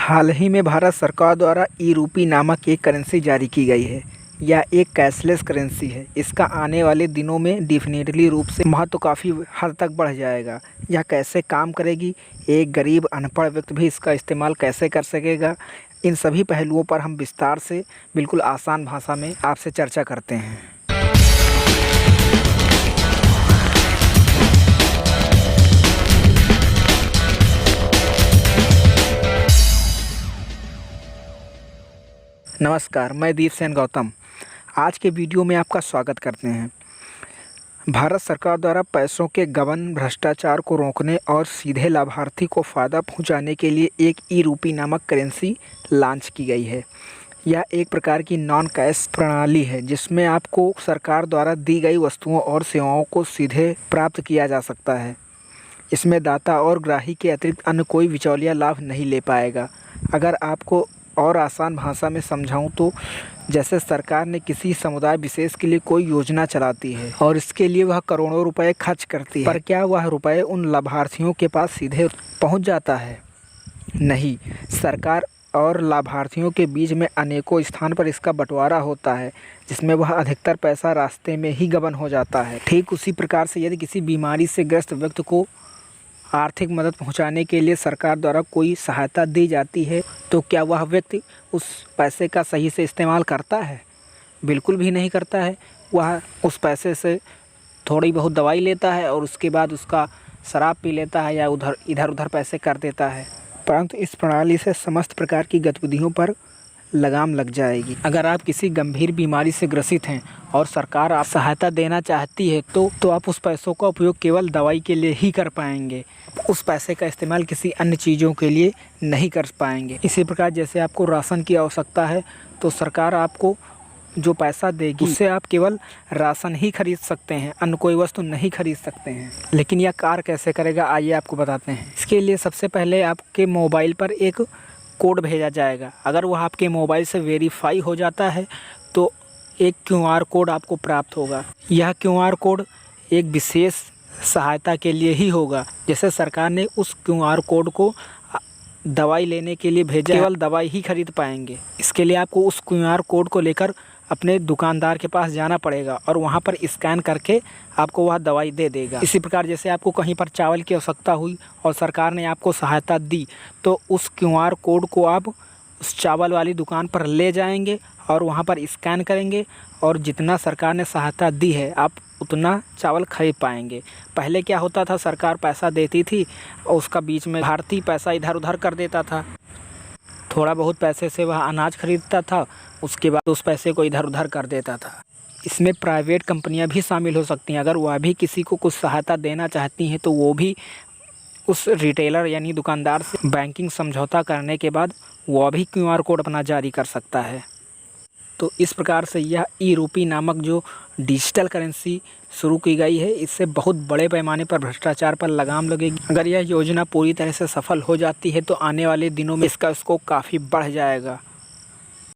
हाल ही में भारत सरकार द्वारा ई-रूपी नामक एक करेंसी जारी की गई है। यह एक कैशलेस करेंसी है। इसका आने वाले दिनों में डेफिनेटली रूप से महत्व काफ़ी हद तक बढ़ जाएगा। यह कैसे काम करेगी, एक गरीब अनपढ़ व्यक्ति भी इसका इस्तेमाल कैसे कर सकेगा, इन सभी पहलुओं पर हम विस्तार से बिल्कुल आसान भाषा में आपसे चर्चा करते हैं। नमस्कार, मैं दीप सेन गौतम। आज के वीडियो में आपका स्वागत करते हैं। भारत सरकार द्वारा पैसों के गबन, भ्रष्टाचार को रोकने और सीधे लाभार्थी को फ़ायदा पहुंचाने के लिए एक ई-रूपी नामक करेंसी लॉन्च की गई है। यह एक प्रकार की नॉन कैश प्रणाली है जिसमें आपको सरकार द्वारा दी गई वस्तुओं और सेवाओं को सीधे प्राप्त किया जा सकता है। इसमें दाता और ग्राही के अतिरिक्त अन्य कोई बिचौलिया लाभ नहीं ले पाएगा। अगर आपको और आसान भाषा में समझाऊं तो जैसे सरकार ने किसी समुदाय विशेष के लिए कोई योजना चलाती है और इसके लिए वह करोड़ों रुपए खर्च करती है, पर क्या वह रुपए उन लाभार्थियों के पास सीधे पहुंच जाता है? नहीं, सरकार और लाभार्थियों के बीच में अनेकों स्थान पर इसका बंटवारा होता है जिसमें वह अधिकतर पैसा रास्ते में ही गबन हो जाता है। ठीक उसी प्रकार से यदि किसी बीमारी से ग्रस्त व्यक्ति को आर्थिक मदद पहुंचाने के लिए सरकार द्वारा कोई सहायता दी जाती है तो क्या वह व्यक्ति उस पैसे का सही से इस्तेमाल करता है? बिल्कुल भी नहीं करता है। वह उस पैसे से थोड़ी बहुत दवाई लेता है और उसके बाद उसका शराब पी लेता है या इधर उधर पैसे कर देता है। परंतु इस प्रणाली से समस्त प्रकार की गतिविधियों पर लगाम लग जाएगी। अगर आप किसी गंभीर बीमारी से ग्रसित हैं और सरकार आप सहायता देना चाहती है तो आप उस पैसों का उपयोग केवल दवाई के लिए ही कर पाएंगे। उस पैसे का इस्तेमाल किसी अन्य चीज़ों के लिए नहीं कर पाएंगे। इसी प्रकार जैसे आपको राशन की आवश्यकता है तो सरकार आपको जो पैसा देगी उससे आप केवल राशन ही खरीद सकते हैं, अन्य कोई वस्तु नहीं खरीद सकते हैं। लेकिन यह कार्य कैसे करेगा, आइए आपको बताते हैं। इसके लिए सबसे पहले आपके मोबाइल पर एक कोड भेजा जाएगा। अगर वह आपके मोबाइल से वेरीफाई हो जाता है तो एक क्यूआर कोड आपको प्राप्त होगा। यह क्यूआर कोड एक विशेष सहायता के लिए ही होगा। जैसे सरकार ने उस क्यूआर कोड को दवाई लेने के लिए भेजा, केवल दवाई ही खरीद पाएंगे। इसके लिए आपको उस क्यूआर कोड को लेकर अपने दुकानदार के पास जाना पड़ेगा और वहां पर स्कैन करके आपको वह दवाई दे देगा। इसी प्रकार जैसे आपको कहीं पर चावल की आवश्यकता हुई और सरकार ने आपको सहायता दी तो उस क्यूआर कोड को आप उस चावल वाली दुकान पर ले जाएंगे और वहां पर स्कैन करेंगे और जितना सरकार ने सहायता दी है आप उतना चावल खरीद पाएंगे। पहले क्या होता था, सरकार पैसा देती थी और उसका बीच में भारतीय पैसा इधर उधर कर देता था। थोड़ा बहुत पैसे से वह अनाज खरीदता था, उसके बाद उस पैसे को इधर उधर कर देता था। इसमें प्राइवेट कंपनियां भी शामिल हो सकती हैं। अगर वह भी किसी को कुछ सहायता देना चाहती हैं तो वो भी उस रिटेलर यानी दुकानदार से बैंकिंग समझौता करने के बाद वह भी क्यूआर कोड अपना जारी कर सकता है। तो इस प्रकार से यह ई-रूपी नामक जो डिजिटल करेंसी शुरू की गई है, इससे बहुत बड़े पैमाने पर भ्रष्टाचार पर लगाम लगेगी। अगर यह योजना पूरी तरह से सफल हो जाती है तो आने वाले दिनों में इसका स्कोप काफ़ी बढ़ जाएगा।